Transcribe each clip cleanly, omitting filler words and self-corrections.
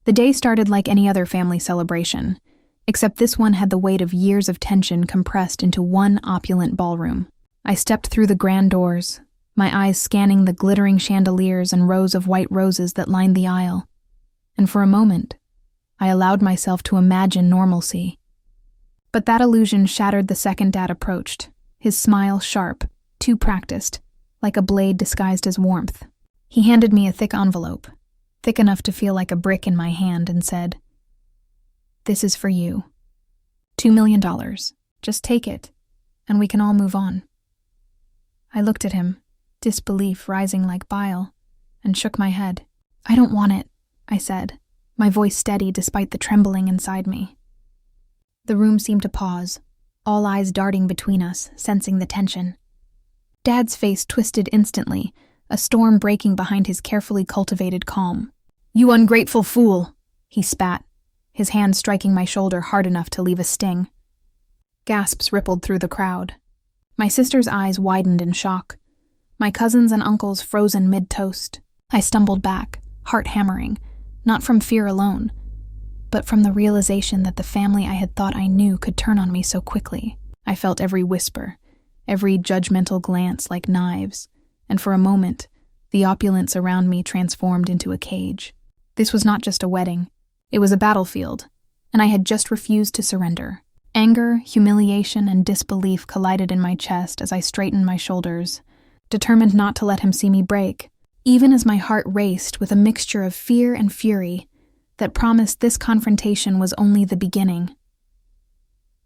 The day started like any other family celebration, except this one had the weight of years of tension compressed into one opulent ballroom. I stepped through the grand doors, my eyes scanning the glittering chandeliers and rows of white roses that lined the aisle, and for a moment, I allowed myself to imagine normalcy. But that illusion shattered the second Dad approached, his smile sharp, too practiced, like a blade disguised as warmth. He handed me a thick envelope, thick enough to feel like a brick in my hand, and said, "This is for you. $2 million. Just take it, and we can all move on." I looked at him, disbelief rising like bile, and shook my head. "I don't want it," I said, my voice steady despite the trembling inside me. The room seemed to pause, all eyes darting between us, sensing the tension. Dad's face twisted instantly, a storm breaking behind his carefully cultivated calm. "You ungrateful fool," he spat, his hand striking my shoulder hard enough to leave a sting. Gasps rippled through the crowd. My sister's eyes widened in shock. My cousins and uncles frozen mid-toast. I stumbled back, heart hammering, not from fear alone, but from the realization that the family I had thought I knew could turn on me so quickly. I felt every whisper, every judgmental glance like knives, and for a moment, the opulence around me transformed into a cage. This was not just a wedding. It was a battlefield, and I had just refused to surrender. Anger, humiliation, and disbelief collided in my chest as I straightened my shoulders, determined not to let him see me break, even as my heart raced with a mixture of fear and fury that promised this confrontation was only the beginning.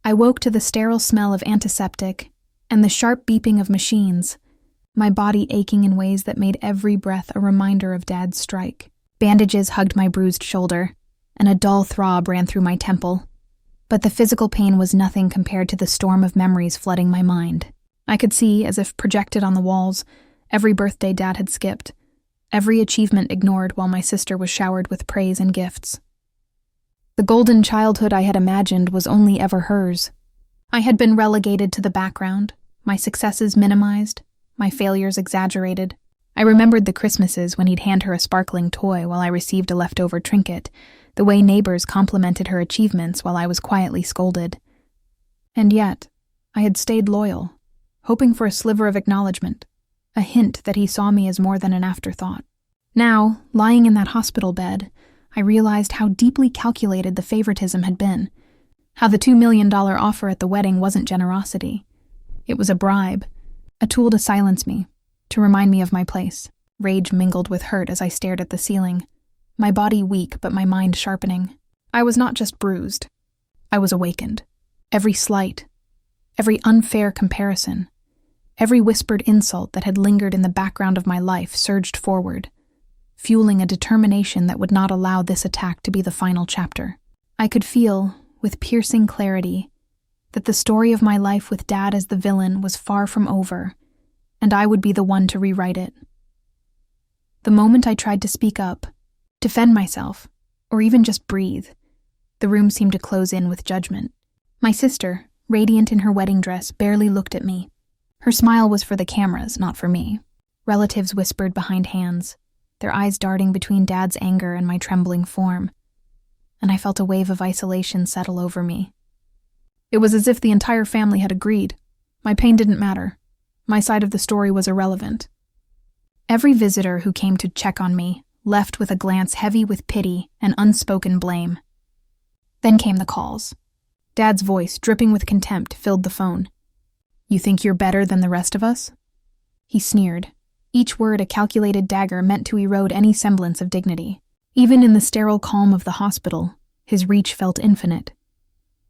I woke to the sterile smell of antiseptic and the sharp beeping of machines, my body aching in ways that made every breath a reminder of Dad's strike. Bandages hugged my bruised shoulder, and a dull throb ran through my temple. But the physical pain was nothing compared to the storm of memories flooding my mind. I could see, as if projected on the walls, every birthday Dad had skipped, every achievement ignored while my sister was showered with praise and gifts. The golden childhood I had imagined was only ever hers. I had been relegated to the background, my successes minimized, my failures exaggerated. I remembered the Christmases when he'd hand her a sparkling toy while I received a leftover trinket, the way neighbors complimented her achievements while I was quietly scolded. And yet, I had stayed loyal, hoping for a sliver of acknowledgement, a hint that he saw me as more than an afterthought. Now, lying in that hospital bed, I realized how deeply calculated the favoritism had been, how the $2 million offer at the wedding wasn't generosity. It was a bribe, a tool to silence me, to remind me of my place. Rage mingled with hurt as I stared at the ceiling, my body weak but my mind sharpening. I was not just bruised. I was awakened. Every slight, every unfair comparison, every whispered insult that had lingered in the background of my life surged forward, fueling a determination that would not allow this attack to be the final chapter. I could feel, with piercing clarity, that the story of my life with Dad as the villain was far from over, and I would be the one to rewrite it. The moment I tried to speak up, defend myself, or even just breathe, the room seemed to close in with judgment. My sister, radiant in her wedding dress, barely looked at me. Her smile was for the cameras, not for me. Relatives whispered behind hands, their eyes darting between Dad's anger and my trembling form, and I felt a wave of isolation settle over me. It was as if the entire family had agreed. My pain didn't matter. My side of the story was irrelevant. Every visitor who came to check on me left with a glance heavy with pity and unspoken blame. Then came the calls. Dad's voice, dripping with contempt, filled the phone. "You think you're better than the rest of us?" He sneered, each word a calculated dagger meant to erode any semblance of dignity. Even in the sterile calm of the hospital, his reach felt infinite.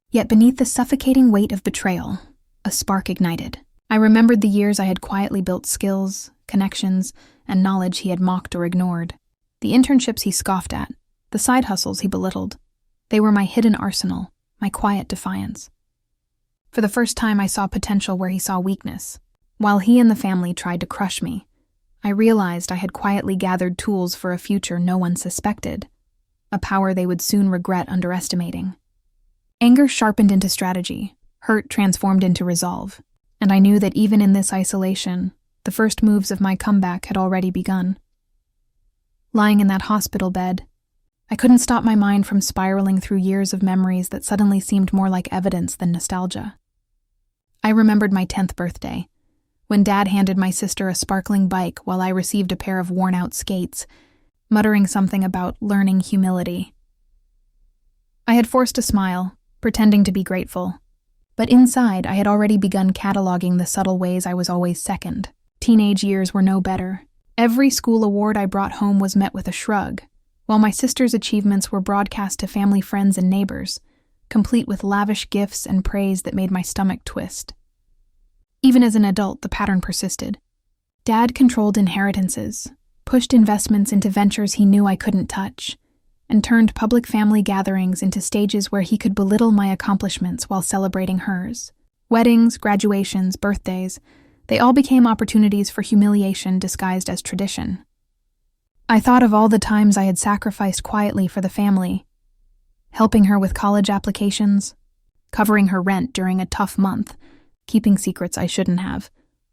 Yet beneath the suffocating weight of betrayal, a spark ignited. I remembered the years I had quietly built skills, connections, and knowledge he had mocked or ignored. The internships he scoffed at, the side hustles he belittled. They were my hidden arsenal, my quiet defiance. For the first time, I saw potential where he saw weakness. While he and the family tried to crush me, I realized I had quietly gathered tools for a future no one suspected, a power they would soon regret underestimating. Anger sharpened into strategy, hurt transformed into resolve, and I knew that even in this isolation, the first moves of my comeback had already begun. Lying in that hospital bed, I couldn't stop my mind from spiraling through years of memories that suddenly seemed more like evidence than nostalgia. I remembered my 10th birthday, when Dad handed my sister a sparkling bike while I received a pair of worn-out skates, muttering something about learning humility. I had forced a smile, pretending to be grateful. But inside, I had already begun cataloging the subtle ways I was always second. Teenage years were no better. Every school award I brought home was met with a shrug, while my sister's achievements were broadcast to family, friends, and neighbors, complete with lavish gifts and praise that made my stomach twist. Even as an adult, the pattern persisted. Dad controlled inheritances, pushed investments into ventures he knew I couldn't touch, and turned public family gatherings into stages where he could belittle my accomplishments while celebrating hers. Weddings, graduations, birthdays, they all became opportunities for humiliation disguised as tradition. I thought of all the times I had sacrificed quietly for the family, helping her with college applications, covering her rent during a tough month, keeping secrets I shouldn't have,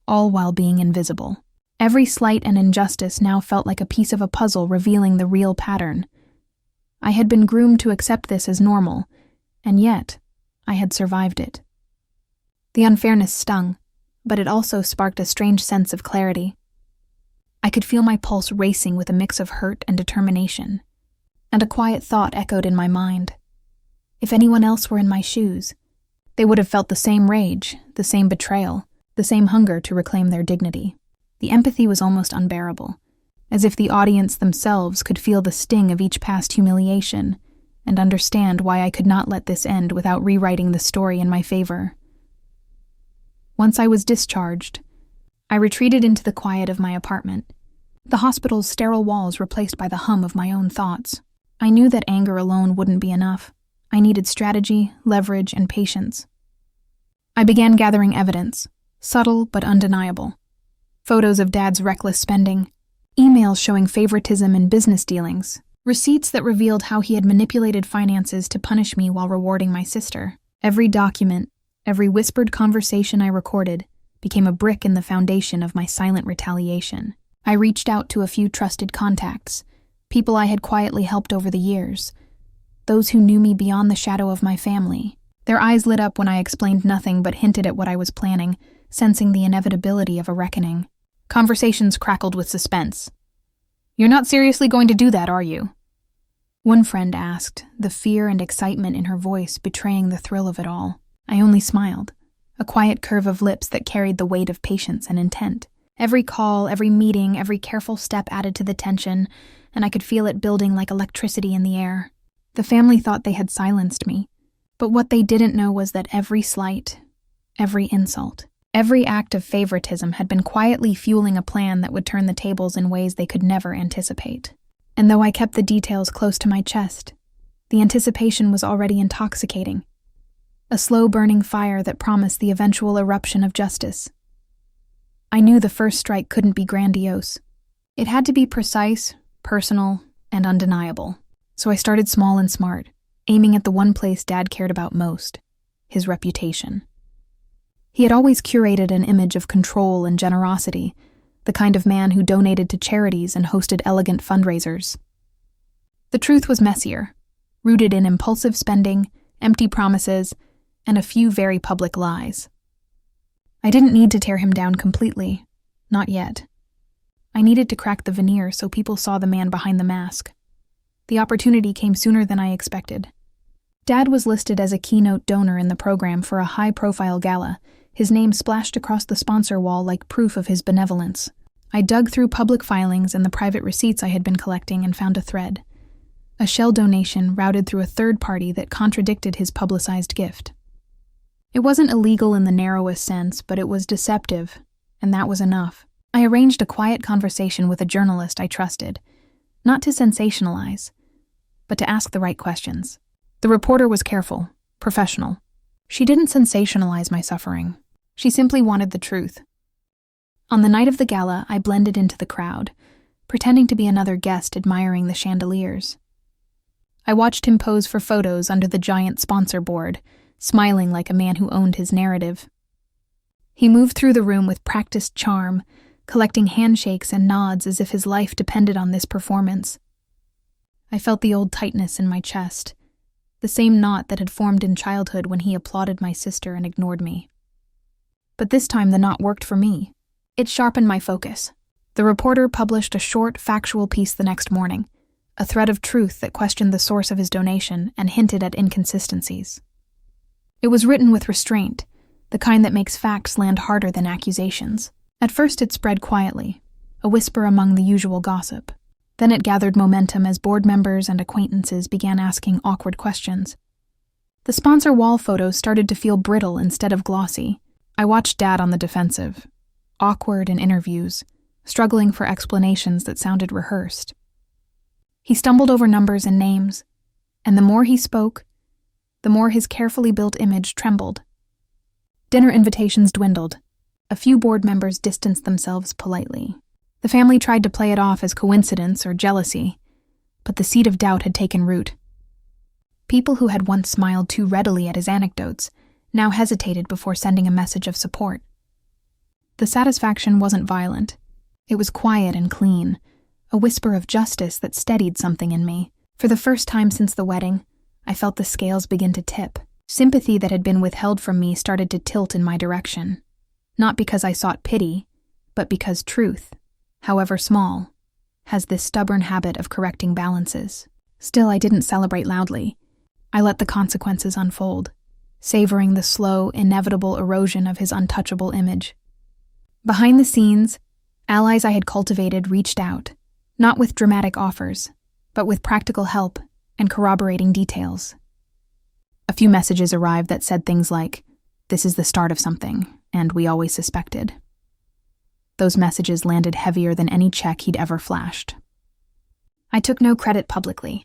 all while being invisible. Every slight and injustice now felt like a piece of a puzzle revealing the real pattern. I had been groomed to accept this as normal, and yet I had survived it. The unfairness stung, but it also sparked a strange sense of clarity. I could feel my pulse racing with a mix of hurt and determination, and a quiet thought echoed in my mind. If anyone else were in my shoes, they would have felt the same rage, the same betrayal, the same hunger to reclaim their dignity. The empathy was almost unbearable, as if the audience themselves could feel the sting of each past humiliation and understand why I could not let this end without rewriting the story in my favor. Once I was discharged, I retreated into the quiet of my apartment, the hospital's sterile walls replaced by the hum of my own thoughts. I knew that anger alone wouldn't be enough. I needed strategy, leverage, and patience. I began gathering evidence, subtle but undeniable. Photos of Dad's reckless spending, emails showing favoritism in business dealings, receipts that revealed how he had manipulated finances to punish me while rewarding my sister. Every document, every whispered conversation I recorded, became a brick in the foundation of my silent retaliation. I reached out to a few trusted contacts, people I had quietly helped over the years, those who knew me beyond the shadow of my family. Their eyes lit up when I explained nothing but hinted at what I was planning, sensing the inevitability of a reckoning. Conversations crackled with suspense. "You're not seriously going to do that, are you?" One friend asked, the fear and excitement in her voice betraying the thrill of it all. I only smiled, a quiet curve of lips that carried the weight of patience and intent. Every call, every meeting, every careful step added to the tension, and I could feel it building like electricity in the air. The family thought they had silenced me, but what they didn't know was that every slight, every insult, every act of favoritism had been quietly fueling a plan that would turn the tables in ways they could never anticipate. And though I kept the details close to my chest, the anticipation was already intoxicating. A slow-burning fire that promised the eventual eruption of justice. I knew the first strike couldn't be grandiose. It had to be precise, personal, and undeniable. So I started small and smart, aiming at the one place Dad cared about most, his reputation. He had always curated an image of control and generosity, the kind of man who donated to charities and hosted elegant fundraisers. The truth was messier, rooted in impulsive spending, empty promises, and a few very public lies. I didn't need to tear him down completely, not yet. I needed to crack the veneer so people saw the man behind the mask. The opportunity came sooner than I expected. Dad was listed as a keynote donor in the program for a high-profile gala, his name splashed across the sponsor wall like proof of his benevolence. I dug through public filings and the private receipts I had been collecting and found a thread. A shell donation routed through a third party that contradicted his publicized gift. It wasn't illegal in the narrowest sense, but it was deceptive, and that was enough. I arranged a quiet conversation with a journalist I trusted, not to sensationalize, but to ask the right questions. The reporter was careful, professional. She didn't sensationalize my suffering. She simply wanted the truth. On the night of the gala, I blended into the crowd, pretending to be another guest admiring the chandeliers. I watched him pose for photos under the giant sponsor board, smiling like a man who owned his narrative. He moved through the room with practiced charm, collecting handshakes and nods as if his life depended on this performance. I felt the old tightness in my chest, the same knot that had formed in childhood when he applauded my sister and ignored me. But this time the knot worked for me. It sharpened my focus. The reporter published a short, factual piece the next morning, a thread of truth that questioned the source of his donation and hinted at inconsistencies. It was written with restraint, the kind that makes facts land harder than accusations. At first it spread quietly, a whisper among the usual gossip. Then it gathered momentum as board members and acquaintances began asking awkward questions. The sponsor wall photos started to feel brittle instead of glossy. I watched Dad on the defensive, awkward in interviews, struggling for explanations that sounded rehearsed. He stumbled over numbers and names, and the more he spoke, the more his carefully built image trembled. Dinner invitations dwindled. A few board members distanced themselves politely. The family tried to play it off as coincidence or jealousy, but the seed of doubt had taken root. People who had once smiled too readily at his anecdotes now hesitated before sending a message of support. The satisfaction wasn't violent. It was quiet and clean, a whisper of justice that steadied something in me. For the first time since the wedding, I felt the scales begin to tip. Sympathy that had been withheld from me started to tilt in my direction. Not because I sought pity, but because truth, however small, has this stubborn habit of correcting balances. Still, I didn't celebrate loudly. I let the consequences unfold, savoring the slow, inevitable erosion of his untouchable image. Behind the scenes, allies I had cultivated reached out, not with dramatic offers, but with practical help and corroborating details. A few messages arrived that said things like, "This is the start of something, and we always suspected." Those messages landed heavier than any check he'd ever flashed. I took no credit publicly.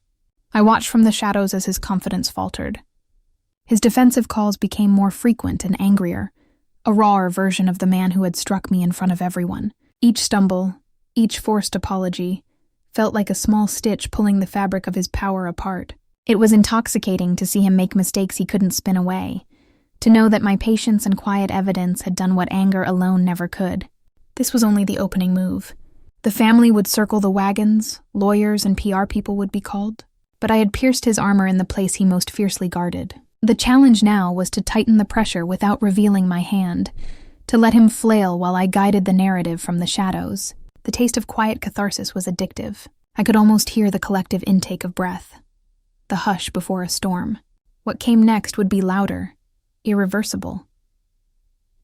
I watched from the shadows as his confidence faltered. His defensive calls became more frequent and angrier, a rawer version of the man who had struck me in front of everyone. Each stumble, each forced apology, felt like a small stitch pulling the fabric of his power apart. It was intoxicating to see him make mistakes he couldn't spin away, to know that my patience and quiet evidence had done what anger alone never could. This was only the opening move. The family would circle the wagons, lawyers and PR people would be called, but I had pierced his armor in the place he most fiercely guarded. The challenge now was to tighten the pressure without revealing my hand, to let him flail while I guided the narrative from the shadows. The taste of quiet catharsis was addictive. I could almost hear the collective intake of breath, the hush before a storm. What came next would be louder, irreversible.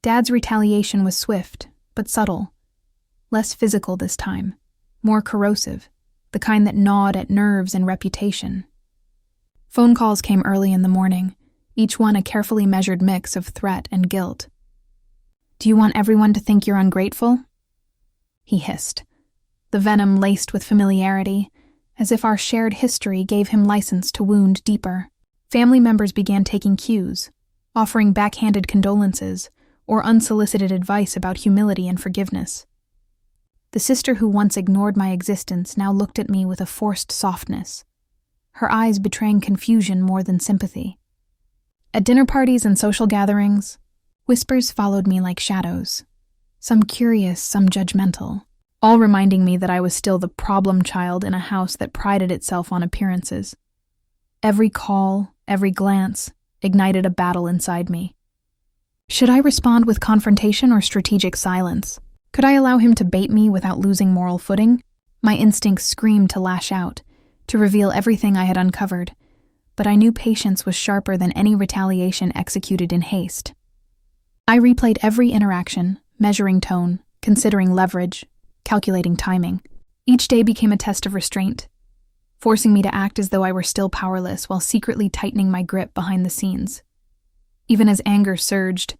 Dad's retaliation was swift, but subtle, less physical this time, more corrosive, the kind that gnawed at nerves and reputation. Phone calls came early in the morning, each one a carefully measured mix of threat and guilt. "Do you want everyone to think you're ungrateful?" He hissed, the venom laced with familiarity, as if our shared history gave him license to wound deeper. Family members began taking cues, offering backhanded condolences or unsolicited advice about humility and forgiveness. The sister who once ignored my existence now looked at me with a forced softness, her eyes betraying confusion more than sympathy. At dinner parties and social gatherings, whispers followed me like shadows, some curious, some judgmental, all reminding me that I was still the problem child in a house that prided itself on appearances. Every call, every glance, ignited a battle inside me. Should I respond with confrontation or strategic silence? Could I allow him to bait me without losing moral footing? My instincts screamed to lash out, to reveal everything I had uncovered, but I knew patience was sharper than any retaliation executed in haste. I replayed every interaction, measuring tone, considering leverage, calculating timing. Each day became a test of restraint, forcing me to act as though I were still powerless while secretly tightening my grip behind the scenes. Even as anger surged,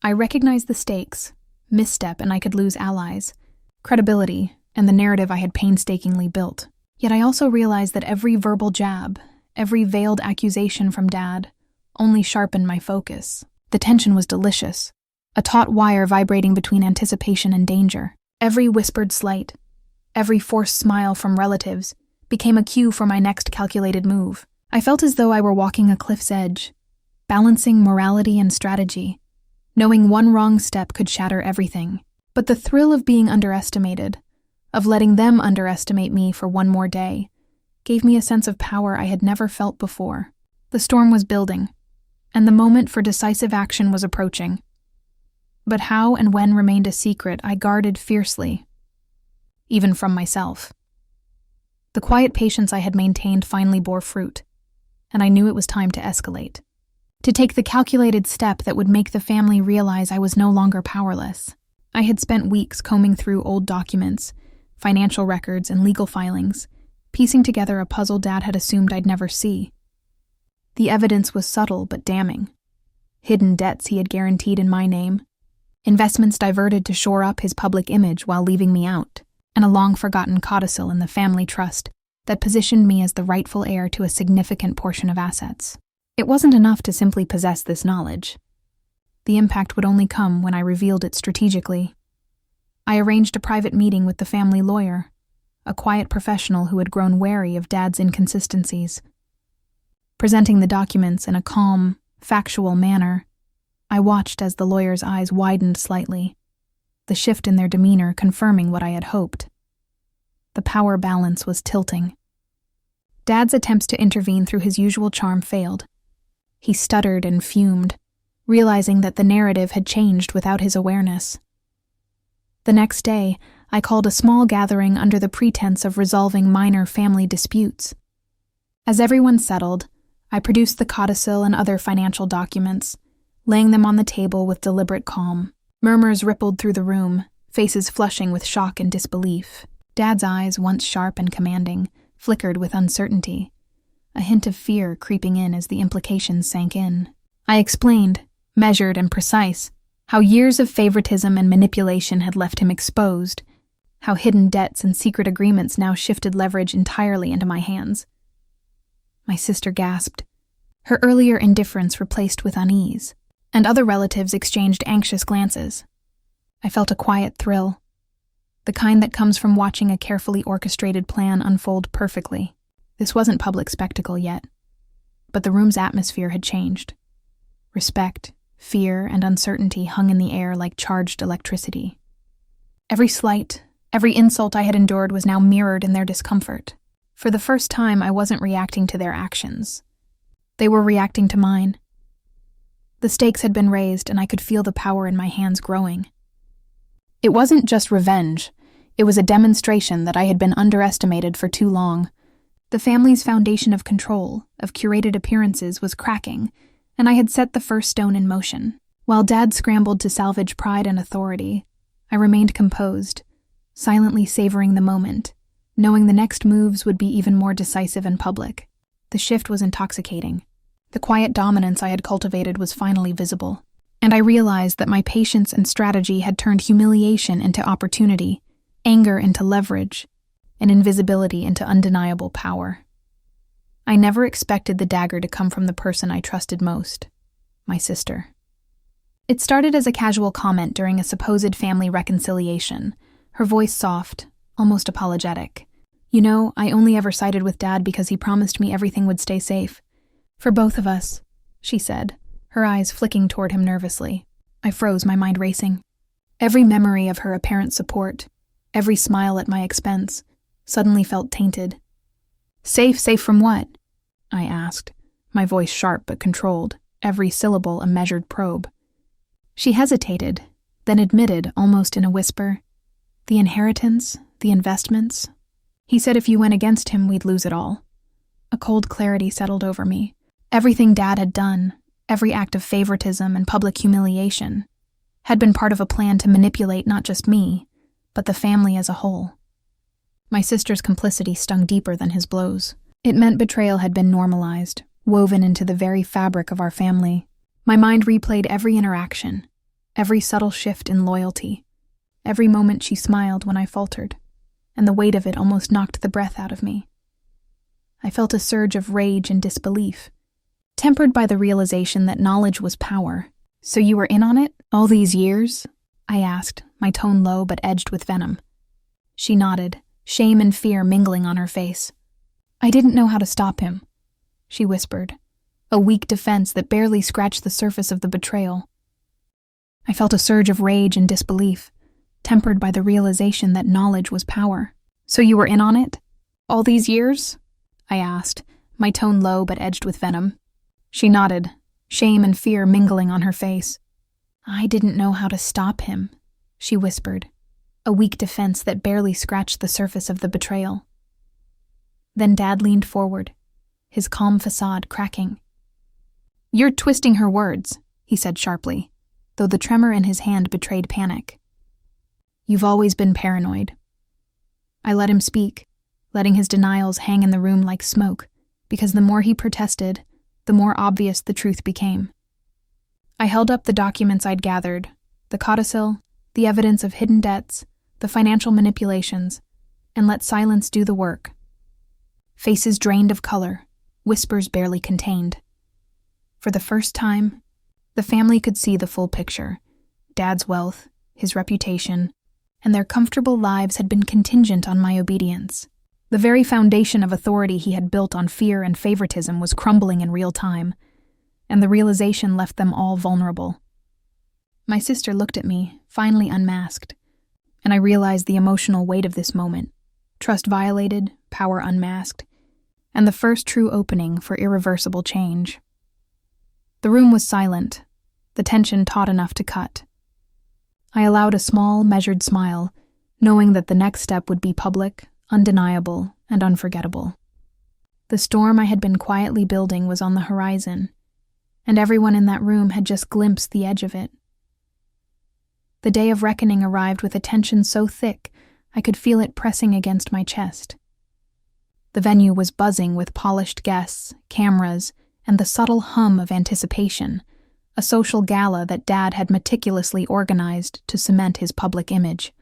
I recognized the stakes. Misstep and I could lose allies, credibility, and the narrative I had painstakingly built. Yet I also realized that every verbal jab, every veiled accusation from Dad, only sharpened my focus. The tension was delicious, a taut wire vibrating between anticipation and danger. Every whispered slight, every forced smile from relatives, became a cue for my next calculated move. I felt as though I were walking a cliff's edge, balancing morality and strategy, knowing one wrong step could shatter everything. But the thrill of being underestimated, of letting them underestimate me for one more day, gave me a sense of power I had never felt before. The storm was building, and the moment for decisive action was approaching. But how and when remained a secret I guarded fiercely, even from myself. The quiet patience I had maintained finally bore fruit, and I knew it was time to escalate. To take the calculated step that would make the family realize I was no longer powerless. I had spent weeks combing through old documents, financial records, and legal filings, piecing together a puzzle Dad had assumed I'd never see. The evidence was subtle but damning. Hidden debts he had guaranteed in my name, investments diverted to shore up his public image while leaving me out, and a long-forgotten codicil in the family trust that positioned me as the rightful heir to a significant portion of assets. It wasn't enough to simply possess this knowledge. The impact would only come when I revealed it strategically. I arranged a private meeting with the family lawyer, a quiet professional who had grown wary of Dad's inconsistencies. Presenting the documents in a calm, factual manner, I watched as the lawyer's eyes widened slightly, the shift in their demeanor confirming what I had hoped. The power balance was tilting. Dad's attempts to intervene through his usual charm failed. He stuttered and fumed, realizing that the narrative had changed without his awareness. The next day, I called a small gathering under the pretense of resolving minor family disputes. As everyone settled, I produced the codicil and other financial documents, laying them on the table with deliberate calm. Murmurs rippled through the room, faces flushing with shock and disbelief. Dad's eyes, once sharp and commanding, flickered with uncertainty, a hint of fear creeping in as the implications sank in. I explained, measured and precise, how years of favoritism and manipulation had left him exposed, how hidden debts and secret agreements now shifted leverage entirely into my hands. My sister gasped, her earlier indifference replaced with unease, and other relatives exchanged anxious glances. I felt a quiet thrill, the kind that comes from watching a carefully orchestrated plan unfold perfectly. This wasn't public spectacle yet, but the room's atmosphere had changed. Respect, fear, and uncertainty hung in the air like charged electricity. Every slight, every insult I had endured was now mirrored in their discomfort. For the first time, I wasn't reacting to their actions. They were reacting to mine. The stakes had been raised, and I could feel the power in my hands growing. It wasn't just revenge. It was a demonstration that I had been underestimated for too long. The family's foundation of control, of curated appearances, was cracking, and I had set the first stone in motion. While Dad scrambled to salvage pride and authority, I remained composed, silently savoring the moment, knowing the next moves would be even more decisive and public. The shift was intoxicating. The quiet dominance I had cultivated was finally visible, and I realized that my patience and strategy had turned humiliation into opportunity, anger into leverage, and invisibility into undeniable power. I never expected the dagger to come from the person I trusted most, my sister. It started as a casual comment during a supposed family reconciliation, her voice soft, almost apologetic. You know, I only ever sided with Dad because he promised me everything would stay safe. For both of us, she said, her eyes flicking toward him nervously. I froze, my mind racing. Every memory of her apparent support, every smile at my expense, suddenly felt tainted. Safe from what? I asked, my voice sharp but controlled, every syllable a measured probe. She hesitated, then admitted, almost in a whisper, the inheritance, the investments. He said if you went against him, we'd lose it all. A cold clarity settled over me. Everything Dad had done, every act of favoritism and public humiliation, had been part of a plan to manipulate not just me, but the family as a whole. My sister's complicity stung deeper than his blows. It meant betrayal had been normalized, woven into the very fabric of our family. My mind replayed every interaction, every subtle shift in loyalty, every moment she smiled when I faltered, and the weight of it almost knocked the breath out of me. I felt a surge of rage and disbelief, tempered by the realization that knowledge was power. So you were in on it, all these years? I asked, my tone low but edged with venom. She nodded, shame and fear mingling on her face. I didn't know how to stop him, she whispered, a weak defense that barely scratched the surface of the betrayal. I felt a surge of rage and disbelief, tempered by the realization that knowledge was power. So you were in on it? All these years? I asked, my tone low but edged with venom. She nodded, shame and fear mingling on her face. I didn't know how to stop him, she whispered, a weak defense that barely scratched the surface of the betrayal. Then Dad leaned forward, his calm facade cracking. You're twisting her words, he said sharply, though the tremor in his hand betrayed panic. You've always been paranoid. I let him speak, letting his denials hang in the room like smoke, because the more he protested, the more obvious the truth became. I held up the documents I'd gathered, the codicil, the evidence of hidden debts, the financial manipulations, and let silence do the work. Faces drained of color, whispers barely contained. For the first time, the family could see the full picture. Dad's wealth, his reputation, and their comfortable lives had been contingent on my obedience. The very foundation of authority he had built on fear and favoritism was crumbling in real time, and the realization left them all vulnerable. My sister looked at me, finally unmasked, and I realized the emotional weight of this moment. Trust violated, power unmasked, and the first true opening for irreversible change. The room was silent, the tension taut enough to cut. I allowed a small, measured smile, knowing that the next step would be public, undeniable, and unforgettable. The storm I had been quietly building was on the horizon, and everyone in that room had just glimpsed the edge of it. The day of reckoning arrived with a tension so thick I could feel it pressing against my chest. The venue was buzzing with polished guests, cameras, and the subtle hum of anticipation, a social gala that Dad had meticulously organized to cement his public image.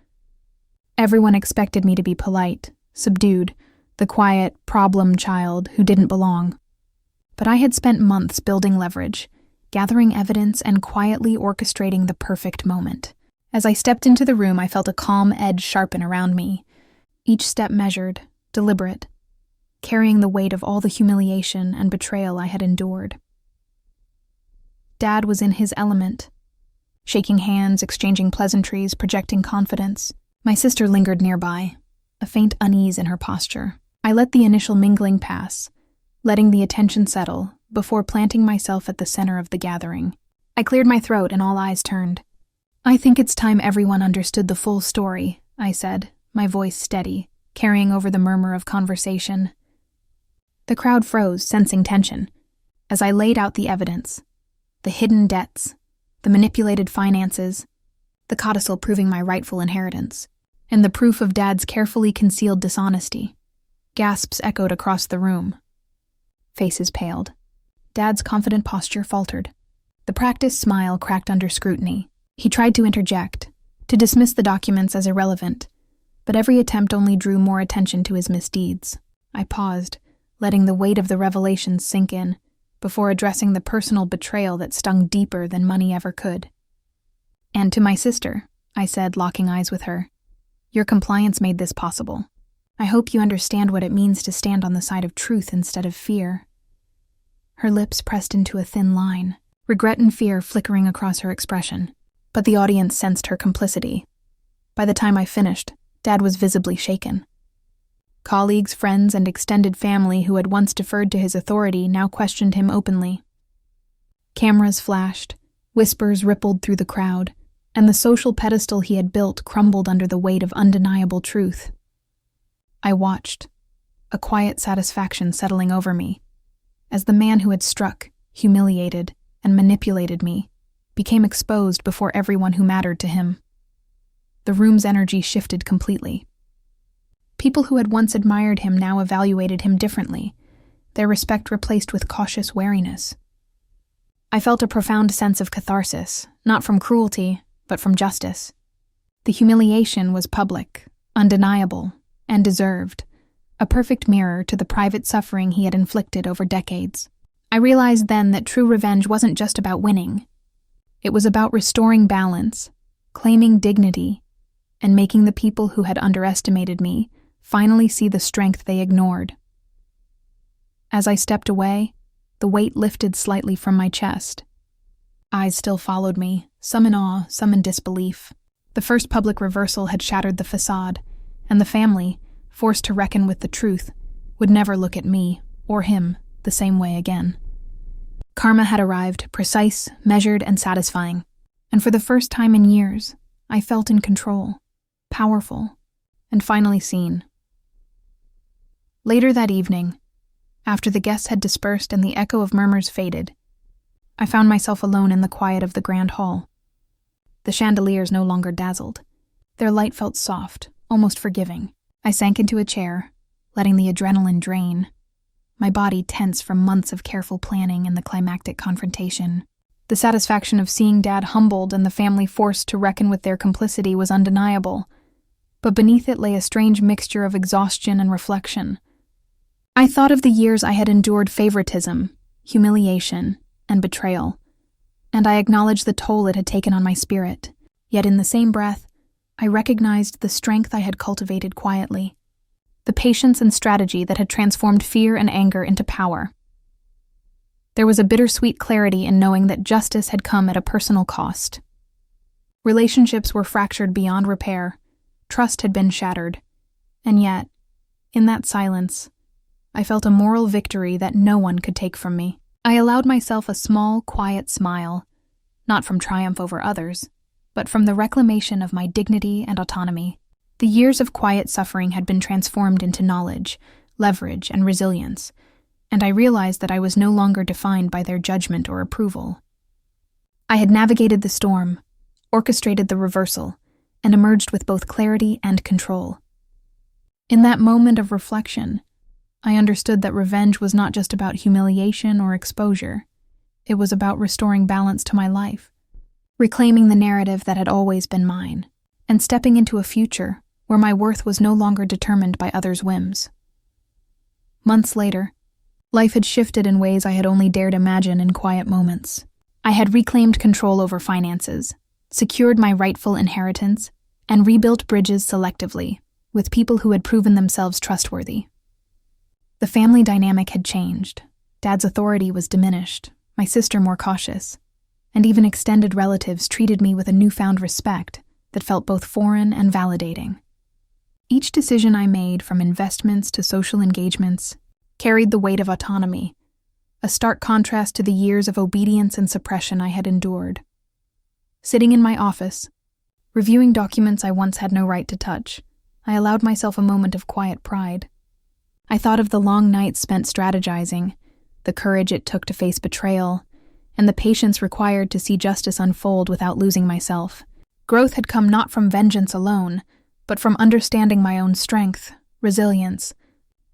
Everyone expected me to be polite, subdued, the quiet, problem child who didn't belong. But I had spent months building leverage, gathering evidence, and quietly orchestrating the perfect moment. As I stepped into the room, I felt a calm edge sharpen around me, each step measured, deliberate, carrying the weight of all the humiliation and betrayal I had endured. Dad was in his element, shaking hands, exchanging pleasantries, projecting confidence. My sister lingered nearby, a faint unease in her posture. I let the initial mingling pass, letting the attention settle before planting myself at the center of the gathering. I cleared my throat and all eyes turned. I think it's time everyone understood the full story, I said, my voice steady, carrying over the murmur of conversation. The crowd froze, sensing tension, as I laid out the evidence. The hidden debts, the manipulated finances, the codicil proving my rightful inheritance, and the proof of Dad's carefully concealed dishonesty. Gasps echoed across the room. Faces paled. Dad's confident posture faltered. The practiced smile cracked under scrutiny. He tried to interject, to dismiss the documents as irrelevant, but every attempt only drew more attention to his misdeeds. I paused, letting the weight of the revelations sink in, before addressing the personal betrayal that stung deeper than money ever could. And to my sister, I said, locking eyes with her, your compliance made this possible. I hope you understand what it means to stand on the side of truth instead of fear. Her lips pressed into a thin line, regret and fear flickering across her expression, but the audience sensed her complicity. By the time I finished, Dad was visibly shaken. Colleagues, friends, and extended family who had once deferred to his authority now questioned him openly. Cameras flashed, whispers rippled through the crowd, and the social pedestal he had built crumbled under the weight of undeniable truth. I watched, a quiet satisfaction settling over me, as the man who had struck, humiliated, and manipulated me became exposed before everyone who mattered to him. The room's energy shifted completely. People who had once admired him now evaluated him differently, their respect replaced with cautious wariness. I felt a profound sense of catharsis, not from cruelty, but from justice. The humiliation was public, undeniable, and deserved, a perfect mirror to the private suffering he had inflicted over decades. I realized then that true revenge wasn't just about winning. It was about restoring balance, claiming dignity, and making the people who had underestimated me finally see the strength they ignored. As I stepped away, the weight lifted slightly from my chest. Eyes still followed me, some in awe, some in disbelief. The first public reversal had shattered the facade, and the family, forced to reckon with the truth, would never look at me, or him, the same way again. Karma had arrived, precise, measured, and satisfying, and for the first time in years, I felt in control, powerful, and finally seen. Later that evening, after the guests had dispersed and the echo of murmurs faded, I found myself alone in the quiet of the grand hall. The chandeliers no longer dazzled. Their light felt soft, almost forgiving. I sank into a chair, letting the adrenaline drain, my body tense from months of careful planning and the climactic confrontation. The satisfaction of seeing Dad humbled and the family forced to reckon with their complicity was undeniable, but beneath it lay a strange mixture of exhaustion and reflection. I thought of the years I had endured favoritism, humiliation, and betrayal, and I acknowledged the toll it had taken on my spirit. Yet in the same breath, I recognized the strength I had cultivated quietly, the patience and strategy that had transformed fear and anger into power. There was a bittersweet clarity in knowing that justice had come at a personal cost. Relationships were fractured beyond repair, trust had been shattered, and yet, in that silence, I felt a moral victory that no one could take from me. I allowed myself a small, quiet smile, not from triumph over others, but from the reclamation of my dignity and autonomy. The years of quiet suffering had been transformed into knowledge, leverage, and resilience, and I realized that I was no longer defined by their judgment or approval. I had navigated the storm, orchestrated the reversal, and emerged with both clarity and control. In that moment of reflection, I understood that revenge was not just about humiliation or exposure. It was about restoring balance to my life, reclaiming the narrative that had always been mine, and stepping into a future where my worth was no longer determined by others' whims. Months later, life had shifted in ways I had only dared imagine in quiet moments. I had reclaimed control over finances, secured my rightful inheritance, and rebuilt bridges selectively with people who had proven themselves trustworthy. The family dynamic had changed. Dad's authority was diminished, my sister more cautious, and even extended relatives treated me with a newfound respect that felt both foreign and validating. Each decision I made, from investments to social engagements, carried the weight of autonomy, a stark contrast to the years of obedience and suppression I had endured. Sitting in my office, reviewing documents I once had no right to touch, I allowed myself a moment of quiet pride. I thought of the long nights spent strategizing, the courage it took to face betrayal, and the patience required to see justice unfold without losing myself. Growth had come not from vengeance alone, but from understanding my own strength, resilience,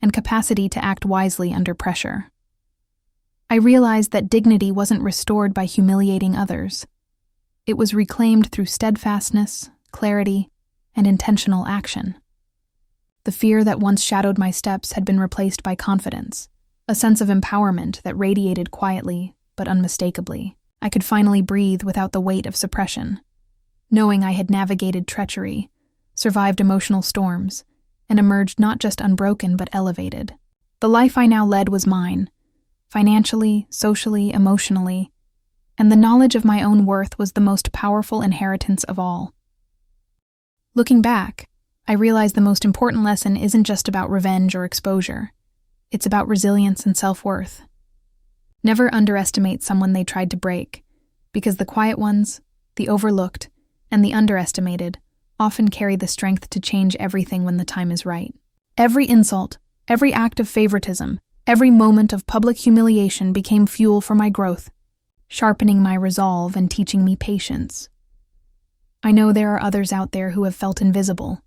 and capacity to act wisely under pressure. I realized that dignity wasn't restored by humiliating others. It was reclaimed through steadfastness, clarity, and intentional action. The fear that once shadowed my steps had been replaced by confidence, a sense of empowerment that radiated quietly but unmistakably. I could finally breathe without the weight of suppression, knowing I had navigated treachery, survived emotional storms, and emerged not just unbroken but elevated. The life I now led was mine, financially, socially, emotionally, and the knowledge of my own worth was the most powerful inheritance of all. Looking back, I realized the most important lesson isn't just about revenge or exposure. It's about resilience and self-worth. Never underestimate someone they tried to break, because the quiet ones, the overlooked, and the underestimated often carry the strength to change everything when the time is right. Every insult, every act of favoritism, every moment of public humiliation became fuel for my growth, sharpening my resolve and teaching me patience. I know there are others out there who have felt invisible,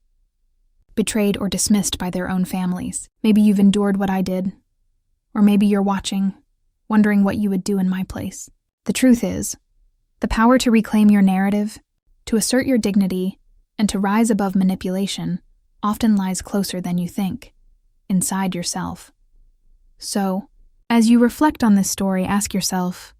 betrayed or dismissed by their own families. Maybe you've endured what I did, or maybe you're watching, wondering what you would do in my place. The truth is, the power to reclaim your narrative, to assert your dignity, and to rise above manipulation often lies closer than you think, inside yourself. So, as you reflect on this story, ask yourself,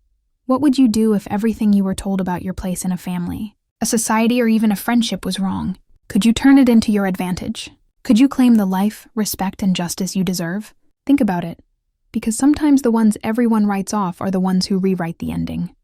what would you do if everything you were told about your place in a family, a society, or even a friendship was wrong? Could you turn it into your advantage? Could you claim the life, respect, and justice you deserve? Think about it, because sometimes the ones everyone writes off are the ones who rewrite the ending.